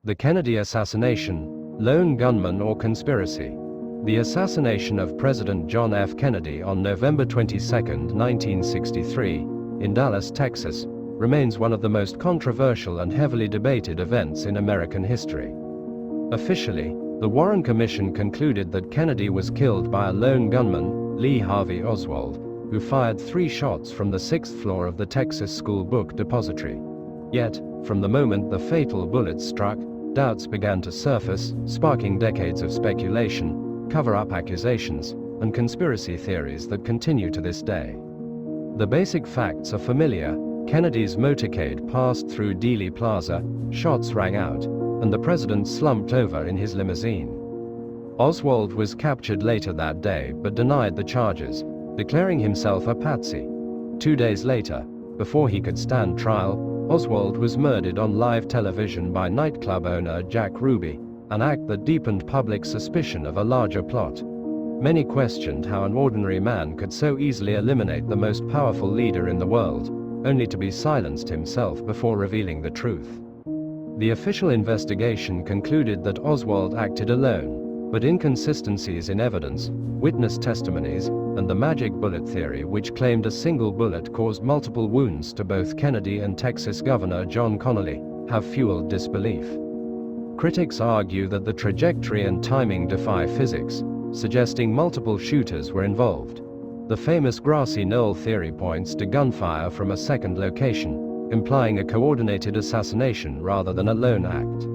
The Kennedy assassination, lone gunman or conspiracy. The assassination of President John F. Kennedy on November 22, 1963, in Dallas, Texas, remains one of the most controversial and heavily debated events in American history. Officially, the Warren Commission concluded that Kennedy was killed by a lone gunman, Lee Harvey Oswald, who fired 3 shots from the 6th floor of the Texas School Book Depository. Yet, from the moment the fatal bullets struck, doubts began to surface, sparking decades of speculation, cover-up accusations, and conspiracy theories that continue to this day. The basic facts are familiar. Kennedy's motorcade passed through Dealey Plaza, shots rang out, and the president slumped over in his limousine. Oswald was captured later that day but denied the charges, declaring himself a patsy. 2 days later, before he could stand trial, Oswald was murdered on live television by nightclub owner Jack Ruby, an act that deepened public suspicion of a larger plot. Many questioned how an ordinary man could so easily eliminate the most powerful leader in the world, only to be silenced himself before revealing the truth. The official investigation concluded that Oswald acted alone, but inconsistencies in evidence, witness testimonies, and the magic bullet theory, which claimed a single bullet caused multiple wounds to both Kennedy and Texas Governor John Connally, have fueled disbelief. Critics argue that the trajectory and timing defy physics, suggesting multiple shooters were involved. The famous grassy knoll theory points to gunfire from a second location, implying a coordinated assassination rather than a lone act.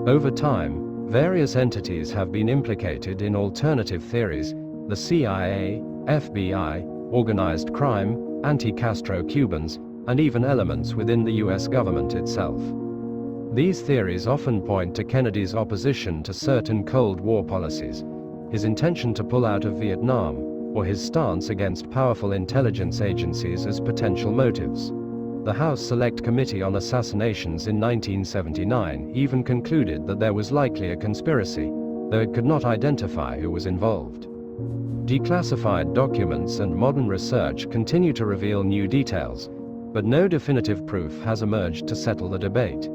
Over time, various entities have been implicated in alternative theories: the CIA, FBI, organized crime, anti-Castro Cubans, and even elements within the US government itself. These theories often point to Kennedy's opposition to certain Cold War policies, his intention to pull out of Vietnam, or his stance against powerful intelligence agencies as potential motives. The House Select Committee on Assassinations in 1979 even concluded that there was likely a conspiracy, though it could not identify who was involved. Declassified documents and modern research continue to reveal new details, but no definitive proof has emerged to settle the debate.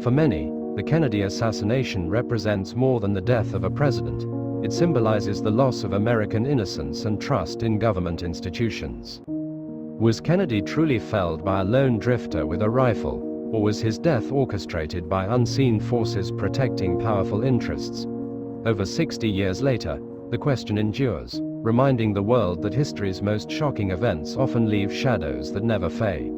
For many, the Kennedy assassination represents more than the death of a president. It symbolizes the loss of American innocence and trust in government institutions. Was Kennedy truly felled by a lone drifter with a rifle, or was his death orchestrated by unseen forces protecting powerful interests? Over 60 years later, the question endures, reminding the world that history's most shocking events often leave shadows that never fade.